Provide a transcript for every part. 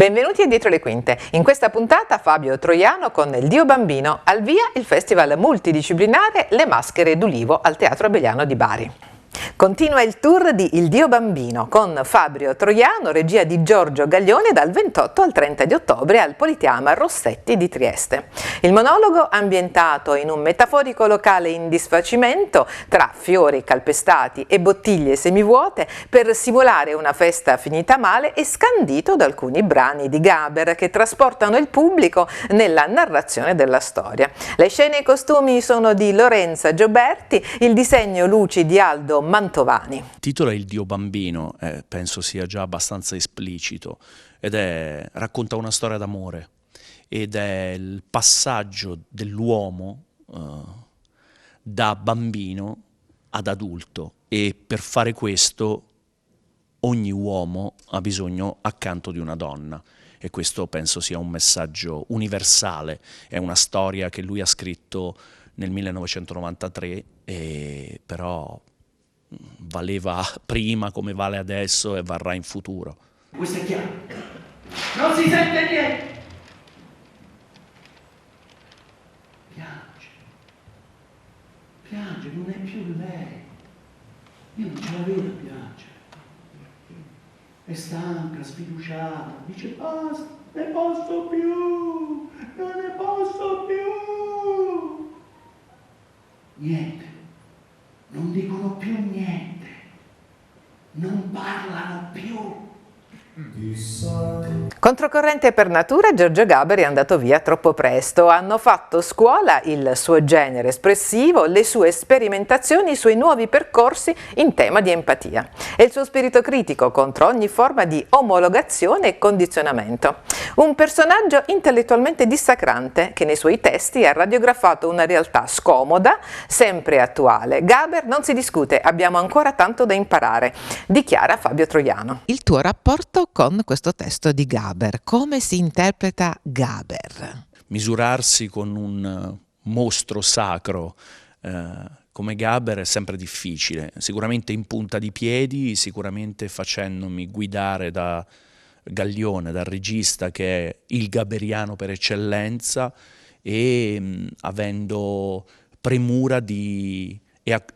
Benvenuti a Dietro le Quinte. In questa puntata Fabio Troiano con Il Dio Bambino, al via il festival multidisciplinare Le Maschere d'Ulivo al Teatro Abeliano di Bari. Continua il tour di Il Dio Bambino con Fabio Troiano, regia di Giorgio Gaglione, dal 28 al 30 di ottobre al Politeama Rossetti di Trieste. Il monologo, ambientato in un metaforico locale in disfacimento tra fiori calpestati e bottiglie semivuote, per simulare una festa finita male, è scandito da alcuni brani di Gaber che trasportano il pubblico nella narrazione della storia. Le scene e i costumi sono di Lorenza Gioberti, il disegno luci di Aldo Mantovani. Il titolo è Il Dio Bambino, penso sia già abbastanza esplicito, racconta una storia d'amore ed è il passaggio dell'uomo da bambino ad adulto, e per fare questo ogni uomo ha bisogno accanto di una donna, e questo penso sia un messaggio universale. È una storia che lui ha scritto nel 1993, però valeva prima come vale adesso e varrà in futuro. Questo è chiaro. Non si sente niente. Piange, non è più lei. Io non ce la vedo a piangere. È stanca, sfiduciata, dice basta, ne posso più, non ne posso più. Niente. Non dicono più niente, non parlano più. Controcorrente per natura, Giorgio Gaber è andato via troppo presto. Hanno fatto scuola il suo genere espressivo, le sue sperimentazioni, i suoi nuovi percorsi in tema di empatia e il suo spirito critico contro ogni forma di omologazione e condizionamento. Un personaggio intellettualmente dissacrante che nei suoi testi ha radiografato una realtà scomoda, sempre attuale. Gaber non si discute, abbiamo ancora tanto da imparare, dichiara Fabio Troiano. Il tuo rapporto con questo testo di Gaber, come si interpreta Gaber? Misurarsi con un mostro sacro come Gaber è sempre difficile, sicuramente in punta di piedi, sicuramente facendomi guidare da Gaglione, dal regista che è il gaberiano per eccellenza, e avendo premura e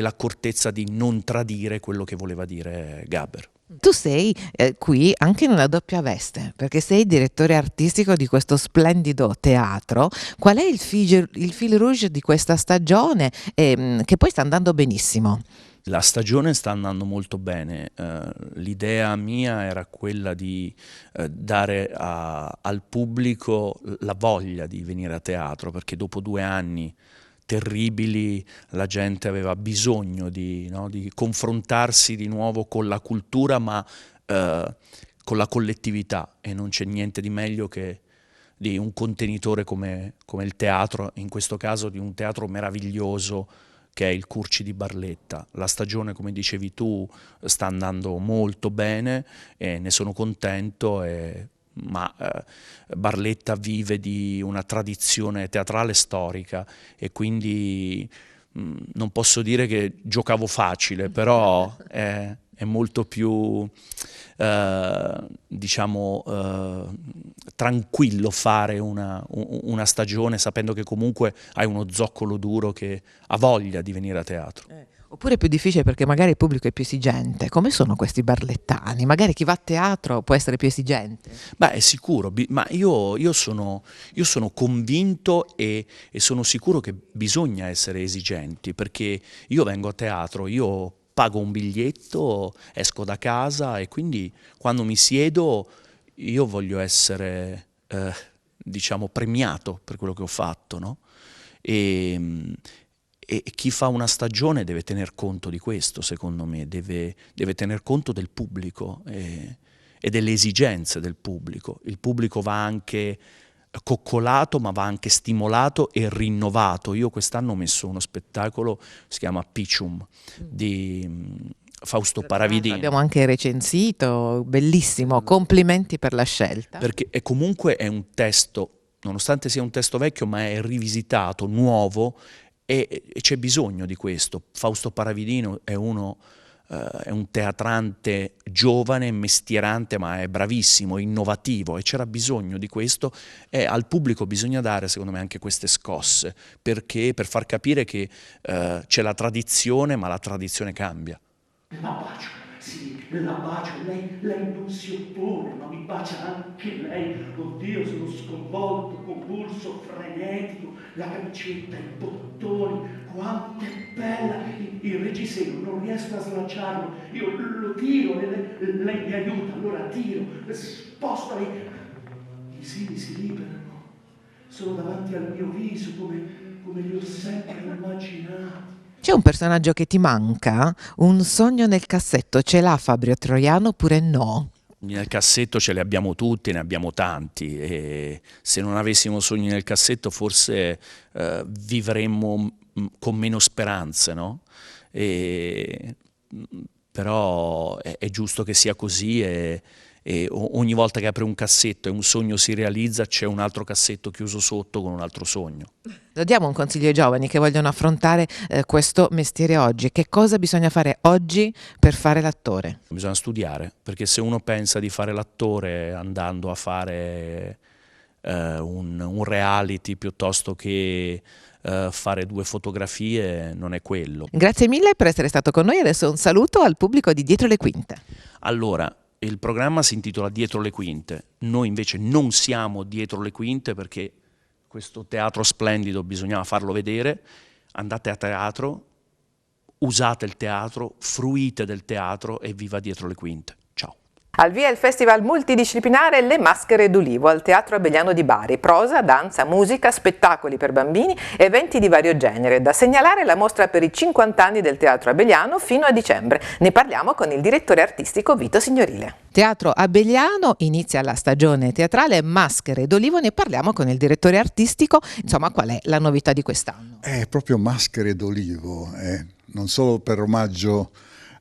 l'accortezza di non tradire quello che voleva dire Gaber. Tu sei qui anche in una doppia veste, perché sei direttore artistico di questo splendido teatro. Qual è il fil rouge di questa stagione, che poi sta andando benissimo? La stagione sta andando molto bene. L'idea mia era quella di dare al pubblico la voglia di venire a teatro, perché dopo 2 anni terribili la gente aveva bisogno di confrontarsi di nuovo con la cultura, ma con la collettività, e non c'è niente di meglio che di un contenitore come il teatro, in questo caso di un teatro meraviglioso che è il Curci di Barletta. La stagione, come dicevi tu, sta andando molto bene e ne sono contento, ma Barletta vive di una tradizione teatrale storica, e quindi non posso dire che giocavo facile, però è molto più tranquillo fare una stagione sapendo che comunque hai uno zoccolo duro che ha voglia di venire a teatro. Oppure è più difficile perché magari il pubblico è più esigente. Come sono questi barlettani? Magari chi va a teatro può essere più esigente. Beh, è sicuro, ma io sono convinto e sono sicuro che bisogna essere esigenti, perché io vengo a teatro, io pago un biglietto, esco da casa, e quindi quando mi siedo io voglio essere premiato per quello che ho fatto, no? E chi fa una stagione deve tener conto di questo, secondo me, deve tener conto del pubblico e delle esigenze del pubblico. Il pubblico va anche coccolato, ma va anche stimolato e rinnovato. Io quest'anno ho messo uno spettacolo, si chiama Picium, di Fausto Paravidino. Abbiamo anche recensito, bellissimo, complimenti per la scelta. Perché comunque è un testo, nonostante sia un testo vecchio, ma è rivisitato, nuovo, e c'è bisogno di questo. Fausto Paravidino è uno è un teatrante giovane, mestierante, ma è bravissimo, innovativo, e c'era bisogno di questo, e al pubblico bisogna dare, secondo me, anche queste scosse, perché per far capire che c'è la tradizione, ma la tradizione cambia. La bacio, sì, la bacio, lei non si oppone, ma mi bacia anche lei. Oddio, sono sconvolto, convulso, frenetico, la camicetta, i bottoni, quanto è bella. Il reggiseno, non riesco a slacciarlo, io lo tiro, lei mi aiuta, allora tiro, sposto, i seni si liberano, sono davanti al mio viso come li ho sempre immaginati. C'è un personaggio che ti manca? Un sogno nel cassetto ce l'ha Fabio Troiano oppure no? Nel cassetto ce li abbiamo tutti, ne abbiamo tanti, e se non avessimo sogni nel cassetto forse vivremmo con meno speranze, no? Però è giusto che sia così, e ogni volta che apri un cassetto e un sogno si realizza, c'è un altro cassetto chiuso sotto con un altro sogno. Lo diamo un consiglio ai giovani che vogliono affrontare questo mestiere oggi. Che cosa bisogna fare oggi per fare l'attore? Bisogna studiare, perché se uno pensa di fare l'attore andando a fare un reality piuttosto che fare 2 fotografie, non è quello. Grazie mille per essere stato con noi. Adesso un saluto al pubblico di Dietro le Quinte. Allora, il programma si intitola Dietro le Quinte, noi invece non siamo dietro le quinte, perché questo teatro splendido bisognava farlo vedere. Andate a teatro, usate il teatro, fruite del teatro e viva Dietro le Quinte. Ciao. Al via il festival multidisciplinare Le Maschere d'Ulivo al Teatro Abeliano di Bari. Prosa, danza, musica, spettacoli per bambini, eventi di vario genere. Da segnalare la mostra per i 50 anni del Teatro Abeliano fino a dicembre. Ne parliamo con il direttore artistico Vito Signorile. Teatro Abeliano, inizia la stagione teatrale Maschere d'Ulivo, ne parliamo con il direttore artistico. Insomma, qual è la novità di quest'anno? È proprio Maschere d'Ulivo, non solo per omaggio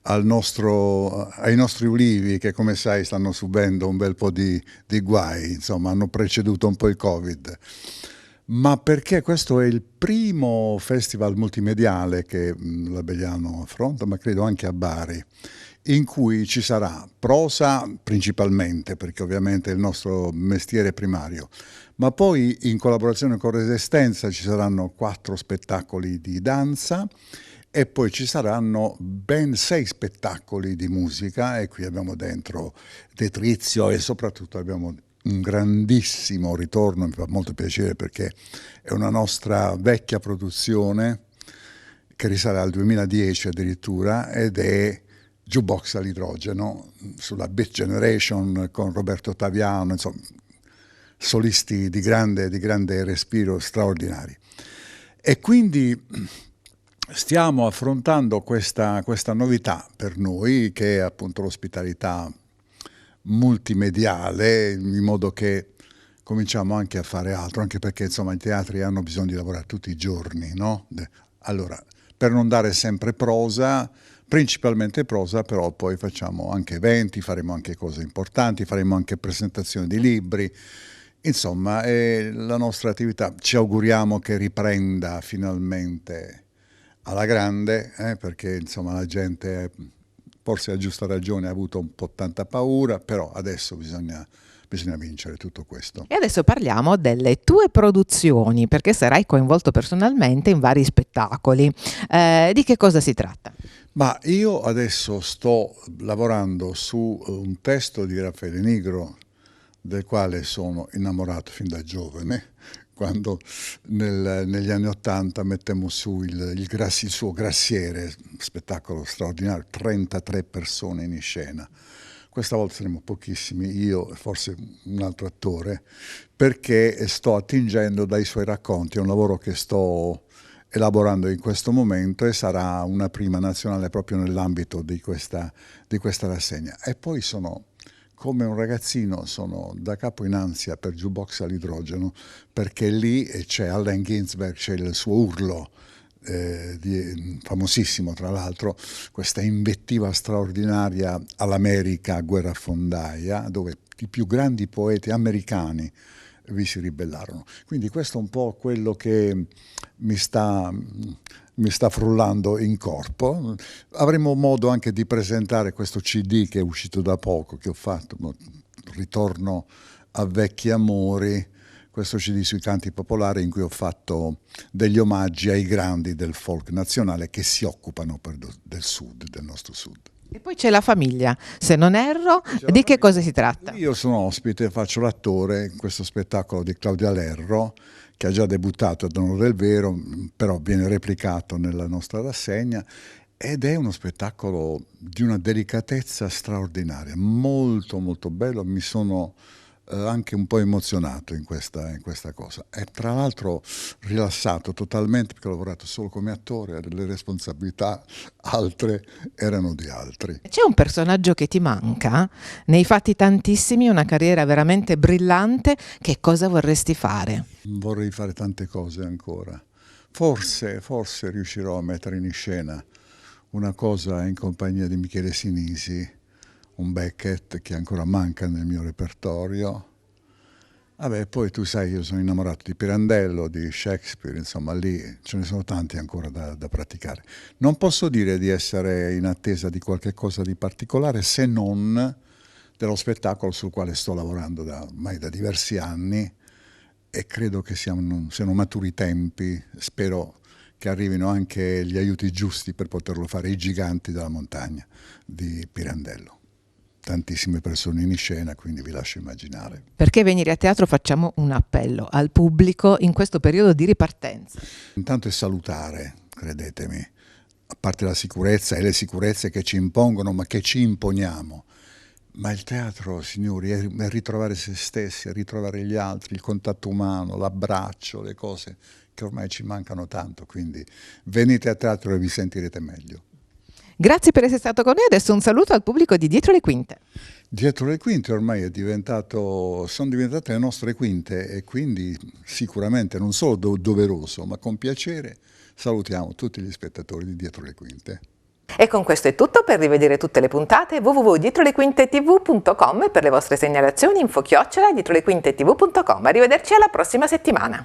ai nostri ulivi, che come sai stanno subendo un bel po' di guai, insomma hanno preceduto un po' il Covid, ma perché questo è il primo festival multimediale che l'Abeliano affronta, ma credo anche a Bari, in cui ci sarà prosa principalmente, perché ovviamente è il nostro mestiere primario, ma poi in collaborazione con Resistenza ci saranno 4 spettacoli di danza, e poi ci saranno ben 6 spettacoli di musica, e qui abbiamo dentro Tetrizio, e soprattutto abbiamo un grandissimo ritorno, mi fa molto piacere perché è una nostra vecchia produzione che risale al 2010 addirittura, ed è Jukebox all'idrogeno, sulla Beat Generation con Roberto Ottaviano, insomma solisti di grande respiro, straordinari. E quindi stiamo affrontando questa novità per noi, che è appunto l'ospitalità multimediale, in modo che cominciamo anche a fare altro, anche perché insomma i teatri hanno bisogno di lavorare tutti i giorni, no? Allora, per non dare sempre prosa, principalmente prosa, però poi facciamo anche eventi, faremo anche cose importanti, faremo anche presentazioni di libri. Insomma, è la nostra attività. Ci auguriamo che riprenda finalmente alla grande, perché insomma la gente, forse a giusta ragione, ha avuto un po' tanta paura, però adesso bisogna vincere tutto questo. E adesso parliamo delle tue produzioni, perché sarai coinvolto personalmente in vari spettacoli. Di che cosa si tratta? Ma io adesso sto lavorando su un testo di Raffaele Nigro, del quale sono innamorato fin da giovane, quando negli anni '80 mettemmo su il suo Grassiere, spettacolo straordinario, 33 persone in scena. Questa volta saremo pochissimi, io e forse un altro attore, perché sto attingendo dai suoi racconti. È un lavoro che sto elaborando in questo momento, e sarà una prima nazionale proprio nell'ambito di questa rassegna. E poi come un ragazzino, sono da capo in ansia per Jukebox all'idrogeno, perché lì c'è Allen Ginsberg, c'è il suo urlo, famosissimo tra l'altro, questa invettiva straordinaria all'America guerrafondaia, dove i più grandi poeti americani vi si ribellarono. Quindi questo è un po' quello che mi sta frullando in corpo. Avremo modo anche di presentare questo CD che è uscito da poco, che ho fatto, Ritorno a vecchi amori, questo CD sui canti popolari in cui ho fatto degli omaggi ai grandi del folk nazionale che si occupano del sud, del nostro sud. E poi c'è la famiglia, se non erro, di che cosa si tratta? Io sono ospite, faccio l'attore in questo spettacolo di Claudia Lerro, che ha già debuttato ad onore del vero, però viene replicato nella nostra rassegna, ed è uno spettacolo di una delicatezza straordinaria, molto molto bello. Mi sono anche un po' emozionato in questa cosa, e tra l'altro rilassato totalmente, perché ho lavorato solo come attore, le responsabilità altre erano di altri. C'è un personaggio che ti manca? Ne hai fatti tantissimi, una carriera veramente brillante, che cosa vorresti fare? Vorrei fare tante cose ancora, forse riuscirò a mettere in scena una cosa in compagnia di Michele Sinisi, un Beckett che ancora manca nel mio repertorio. Vabbè, poi tu sai, io sono innamorato di Pirandello, di Shakespeare, insomma lì ce ne sono tanti ancora da praticare. Non posso dire di essere in attesa di qualche cosa di particolare, se non dello spettacolo sul quale sto lavorando ormai da diversi anni, e credo che siano maturi i tempi. Spero che arrivino anche gli aiuti giusti per poterlo fare, I giganti della montagna di Pirandello. Tantissime persone in scena, quindi vi lascio immaginare. Perché venire a teatro facciamo un appello al pubblico in questo periodo di ripartenza. Intanto è salutare, credetemi, a parte la sicurezza e le sicurezze che ci impongono, ma che ci imponiamo. Ma il teatro, signori, è ritrovare se stessi, è ritrovare gli altri, il contatto umano, l'abbraccio, le cose che ormai ci mancano tanto. Quindi venite a teatro e vi sentirete meglio. Grazie per essere stato con noi, adesso un saluto al pubblico di Dietro le Quinte. Dietro le quinte ormai sono diventate le nostre quinte, e quindi sicuramente non solo doveroso, ma con piacere salutiamo tutti gli spettatori di Dietro le Quinte. E con questo è tutto. Per rivedere tutte le puntate www.dietrolequintetv.com, per le vostre segnalazioni info@dietrolequintetv.com. Arrivederci alla prossima settimana.